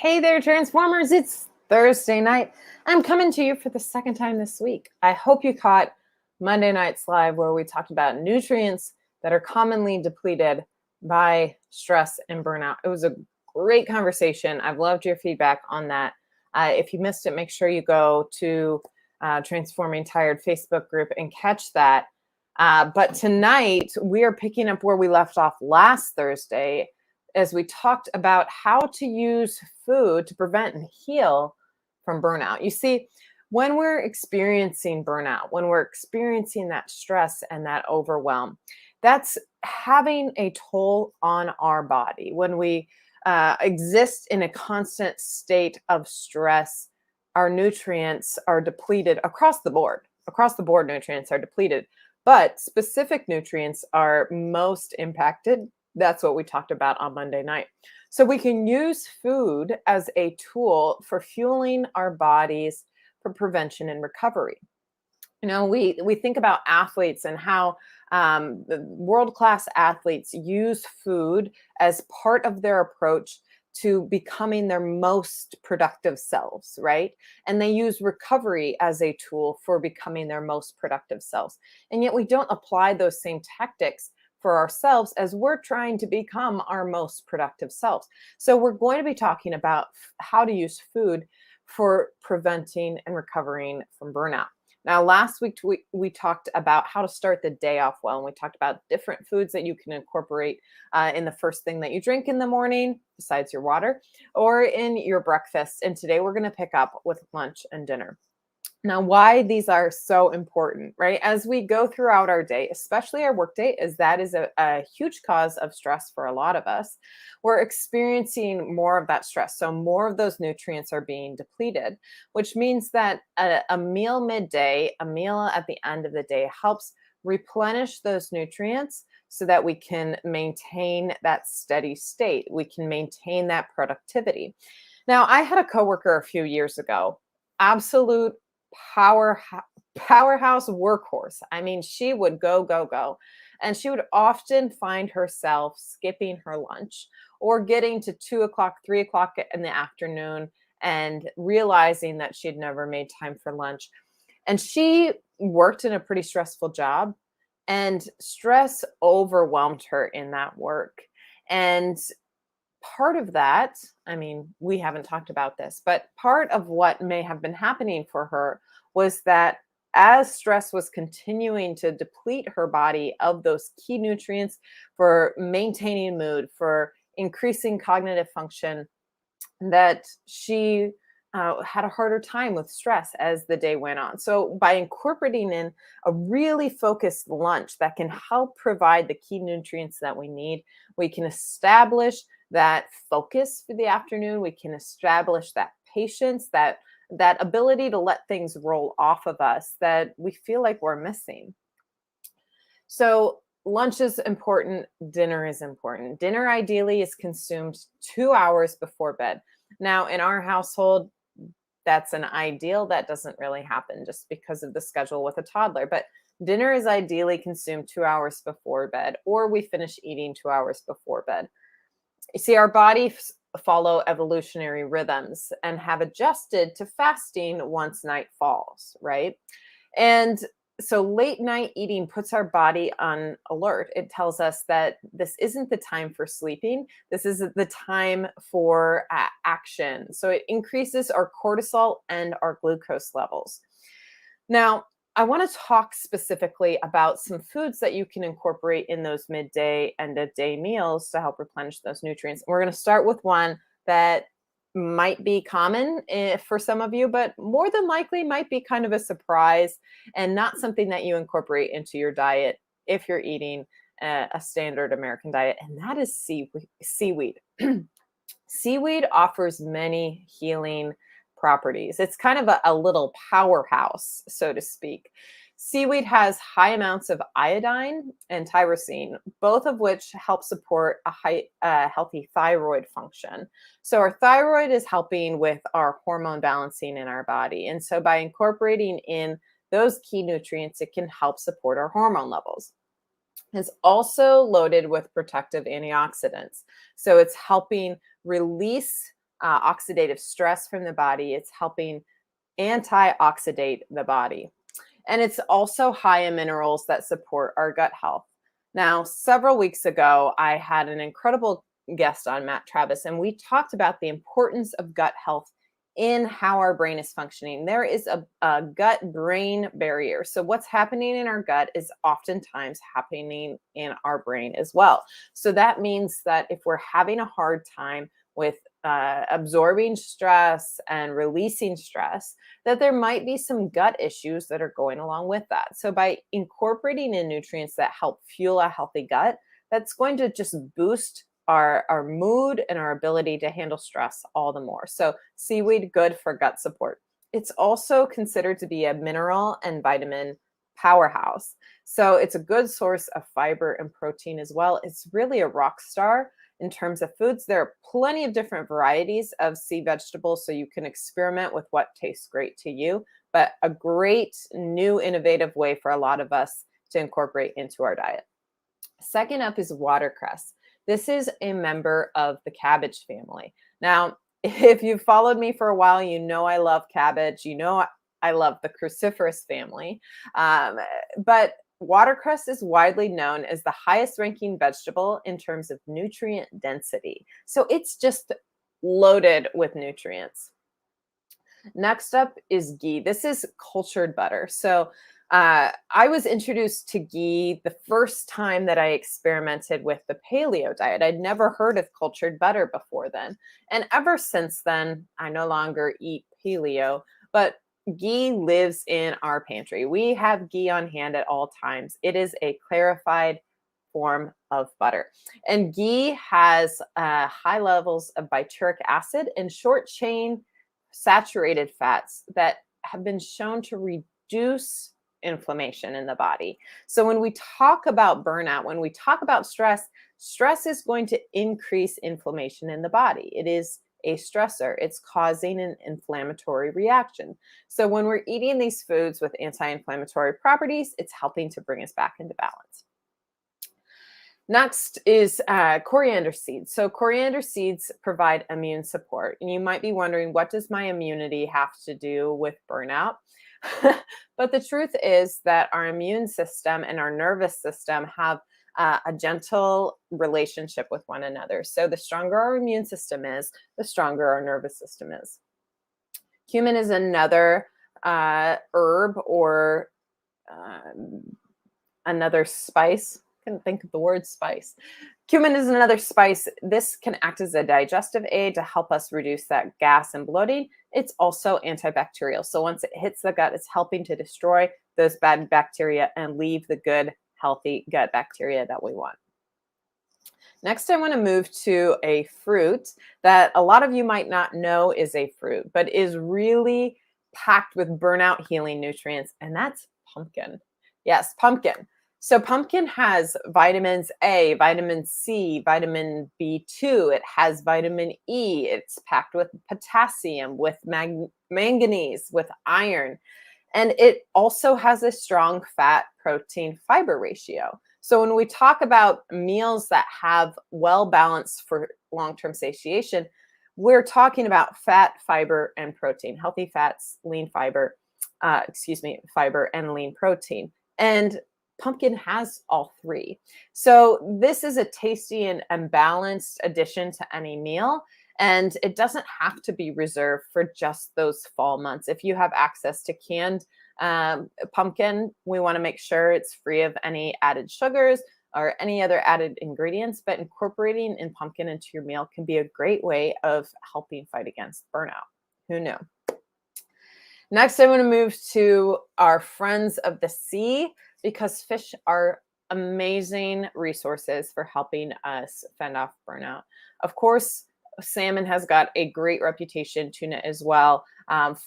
Hey there, Transformers. It's Thursday night. I'm coming to you for the second time this week. I hope you caught Monday night's live where we talked about nutrients that are commonly depleted by stress and burnout. It was a great conversation. I've loved your feedback on that. If you missed it, make sure you go to Transforming Tired Facebook group and catch that. But tonight, we are picking up where we left off last Thursday as we talked about how to use food to prevent and heal from burnout. You see, when we're experiencing burnout, when we're experiencing that stress and that overwhelm, that's having a toll on our body. When we exist in a constant state of stress, our nutrients are depleted across the board. Across the board, nutrients are depleted, but specific nutrients are most impacted. That's what we talked about on Monday night. So we can use food as a tool for fueling our bodies for prevention and recovery. You know, we think about athletes and how the world-class athletes use food as part of their approach to becoming their most productive selves, right? And they use recovery as a tool for becoming their most productive selves. And yet we don't apply those same tactics for ourselves as we're trying to become our most productive selves. So we're going to be talking about how to use food for preventing and recovering from burnout. Now, last week we talked about how to start the day off well, and we talked about different foods that you can incorporate in the first thing that you drink in the morning, besides your water, or in your breakfast. And today we're going to pick up with lunch and dinner. Now, why these are so important, right? As we go throughout our day, especially our work day, as that is a huge cause of stress for a lot of us, we're experiencing more of that stress. So more of those nutrients are being depleted, which means that a meal midday, a meal at the end of the day helps replenish those nutrients so that we can maintain that steady state. We can maintain that productivity. Now, I had a coworker a few years ago, absolute powerhouse workhorse. I mean, she would go. And she would often find herself skipping her lunch or getting to 2 o'clock, 3 o'clock in the afternoon and realizing that she'd never made time for lunch. And she worked in a pretty stressful job, and stress overwhelmed her in that work. And part of that, I mean, we haven't talked about this, but part of what may have been happening for her was that as stress was continuing to deplete her body of those key nutrients for maintaining mood, for increasing cognitive function, that she had a harder time with stress as the day went on. So by incorporating in a really focused lunch that can help provide the key nutrients that we need, we can establish that focus for the afternoon. We can establish that patience, that ability to let things roll off of us that we feel like we're missing. So lunch is important. Dinner is important. Dinner ideally is consumed 2 hours before bed. Now, in our household, that's an ideal. That doesn't really happen just because of the schedule with a toddler. But dinner is ideally consumed 2 hours before bed, or we finish eating 2 hours before bed. You see, our bodies follow evolutionary rhythms and have adjusted to fasting once night falls, right? And so late night eating puts our body on alert. It tells us that this isn't the time for sleeping. This is the time for action. So it increases our cortisol and our glucose levels. Now, I want to talk specifically about some foods that you can incorporate in those midday and day meals to help replenish those nutrients. We're going to start with one that might be common for some of you, but more than likely might be kind of a surprise and not something that you incorporate into your diet if you're eating a standard American diet, and that is seaweed. Seaweed offers many healing properties. It's kind of a little powerhouse, so to speak. Seaweed has high amounts of iodine and tyrosine, both of which help support a healthy thyroid function. So our thyroid is helping with our hormone balancing in our body. And so by incorporating in those key nutrients, it can help support our hormone levels. It's also loaded with protective antioxidants. So it's helping release oxidative stress from the body. It's helping antioxidate the body. And it's also high in minerals that support our gut health. Now, several weeks ago, I had an incredible guest on, Matt Travis, and we talked about the importance of gut health in how our brain is functioning. There is a gut brain barrier. So, what's happening in our gut is oftentimes happening in our brain as well. So, that means that if we're having a hard time with absorbing stress and releasing stress, that there might be some gut issues that are going along with that. So, by incorporating in nutrients that help fuel a healthy gut, that's going to just boost our mood and our ability to handle stress all the more. So, seaweed, good for gut support. It's also considered to be a mineral and vitamin powerhouse. So, it's a good source of fiber and protein as well. It's really a rock star in terms of foods. There are plenty of different varieties of sea vegetables, so you can experiment with what tastes great to you, but a great new innovative way for a lot of us to incorporate into our diet. Second up is watercress. This is a member of the cabbage family. Now, if you've followed me for a while, you know I love cabbage. You know I love the cruciferous family. But watercress is widely known as the highest ranking vegetable in terms of nutrient density. So it's just loaded with nutrients. Next up is ghee. This is cultured butter. So I was introduced to ghee the first time that I experimented with the paleo diet. I'd never heard of cultured butter before then. And ever since then, I no longer eat paleo, but ghee lives in our pantry. We have ghee on hand at all times. It is a clarified form of butter. And ghee has high levels of butyric acid and short chain saturated fats that have been shown to reduce inflammation in the body. So when we talk about burnout, when we talk about stress, stress is going to increase inflammation in the body. It is a stressor. It's causing an inflammatory reaction. So when we're eating these foods with anti-inflammatory properties, it's helping to bring us back into balance. Next is coriander seeds. So coriander seeds provide immune support. And you might be wondering, what does my immunity have to do with burnout? But the truth is that our immune system and our nervous system have a gentle relationship with one another. So the stronger our immune system is, the stronger our nervous system is. Cumin is another herb or another spice. I couldn't think of the word spice. Cumin is another spice. This can act as a digestive aid to help us reduce that gas and bloating. It's also antibacterial. So once it hits the gut, it's helping to destroy those bad bacteria and leave the good, healthy gut bacteria that we want. Next, I want to move to a fruit that a lot of you might not know is a fruit, but is really packed with burnout healing nutrients, and that's pumpkin. Yes, pumpkin. So pumpkin has vitamins A, vitamin C, vitamin B2. It has vitamin E. It's packed with potassium, with manganese, with iron. And it also has a strong fat protein fiber ratio. So when we talk about meals that have well balanced for long-term satiation, we're talking about fat, fiber, and protein, healthy fats, lean fiber, fiber and lean protein. And pumpkin has all three. So this is a tasty and balanced addition to any meal. And it doesn't have to be reserved for just those fall months. If you have access to canned pumpkin, we want to make sure it's free of any added sugars or any other added ingredients. But incorporating in pumpkin into your meal can be a great way of helping fight against burnout. Who knew? Next, I want to move to our friends of the sea, because fish are amazing resources for helping us fend off burnout. Of course, salmon has got a great reputation, tuna as well,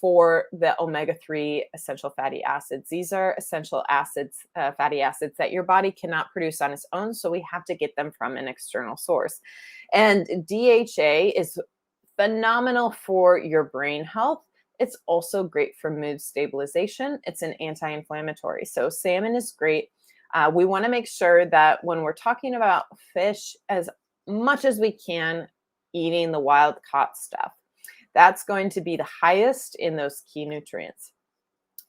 for the omega-3 essential fatty acids. These are essential acids, fatty acids that your body cannot produce on its own, so we have to get them from an external source. And DHA is phenomenal for your brain health. It's also great for mood stabilization. It's an anti-inflammatory. So salmon is great. We want to make sure that when we're talking about fish, as much as we can, eating the wild caught stuff. That's going to be the highest in those key nutrients.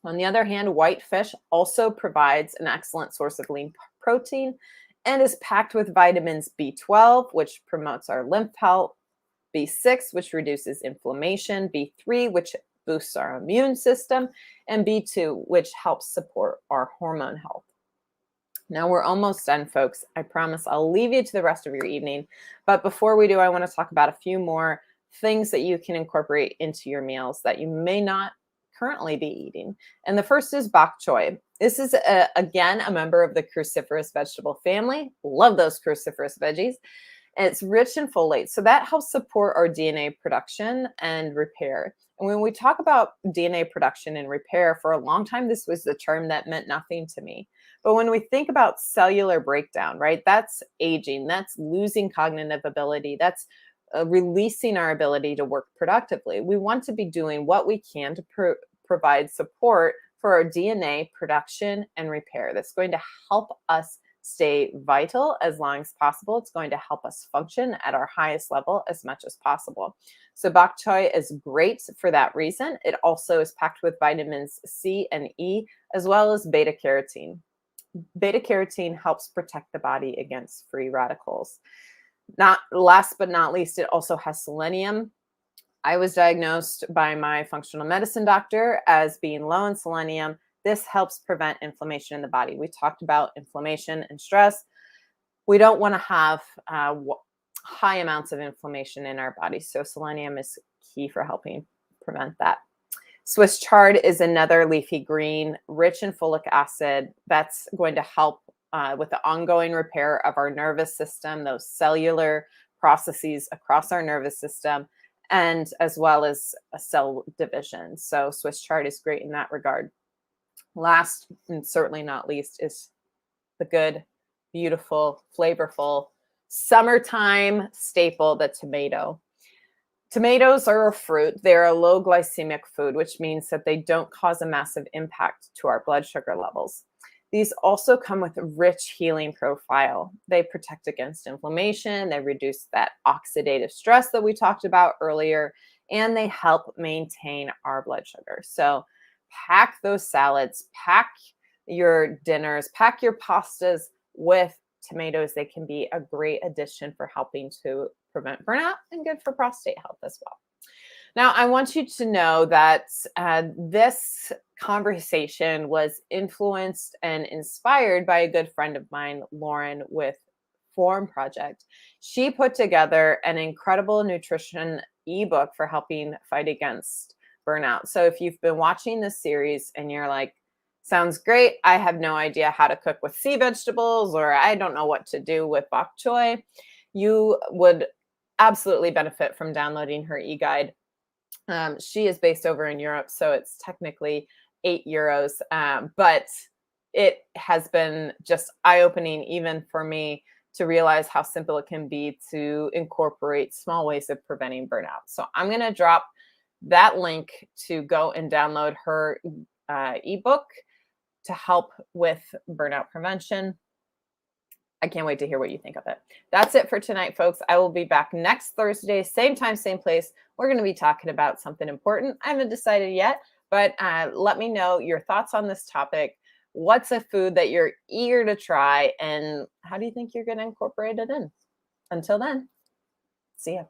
On the other hand, white fish also provides an excellent source of lean protein and is packed with vitamins B12, which promotes our lymph health, B6, which reduces inflammation, B3, which boosts our immune system, and B2, which helps support our hormone health. Now we're almost done, folks. I promise I'll leave you to the rest of your evening. But before we do, I want to talk about a few more things that you can incorporate into your meals that you may not currently be eating. And the first is bok choy. This is, again, a member of the cruciferous vegetable family. Love those cruciferous veggies. And it's rich in folate. So that helps support our DNA production and repair. And when we talk about DNA production and repair, for a long time, this was the term that meant nothing to me. But when we think about cellular breakdown, right, that's aging, that's losing cognitive ability, that's releasing our ability to work productively. We want to be doing what we can to provide support for our DNA production and repair. That's going to help us stay vital as long as possible. It's going to help us function at our highest level as much as possible. So bok choy is great for that reason. It also is packed with vitamins C and E, as well as beta carotene. Beta carotene helps protect the body against free radicals. Not last but not least, it also has selenium. I was diagnosed by my functional medicine doctor as being low in selenium. This helps prevent inflammation in the body. We talked about inflammation and stress. We don't want to have high amounts of inflammation in our body. So selenium is key for helping prevent that. Swiss chard is another leafy green, rich in folic acid. That's going to help with the ongoing repair of our nervous system, those cellular processes across our nervous system, and as well as a cell division. So Swiss chard is great in that regard. Last and certainly not least is the good, beautiful, flavorful summertime staple, the tomato. Tomatoes are a fruit. They're a low glycemic food, which means that they don't cause a massive impact to our blood sugar levels. These also come with a rich healing profile. They protect against inflammation, they reduce that oxidative stress that we talked about earlier, and they help maintain our blood sugar. So pack those salads, pack your dinners, pack your pastas with tomatoes. They can be a great addition for helping to prevent burnout and good for prostate health as well. Now, I want you to know that this conversation was influenced and inspired by a good friend of mine, Lauren, with Form Project. She put together an incredible nutrition ebook for helping fight against burnout. So if you've been watching this series and you're like, sounds great, I have no idea how to cook with sea vegetables, or I don't know what to do with bok choy, you would absolutely benefit from downloading her e-guide. She is based over in Europe, so it's technically €8, but it has been just eye-opening even for me to realize how simple it can be to incorporate small ways of preventing burnout. So I'm going to drop that link to go and download her ebook to help with burnout prevention. I can't wait to hear what you think of it. That's it for tonight, folks. I will be back next Thursday, same time, same place. We're going to be talking about something important. I haven't decided yet, but let me know your thoughts on this topic. What's a food that you're eager to try, and how do you think you're going to incorporate it in? Until then, see ya.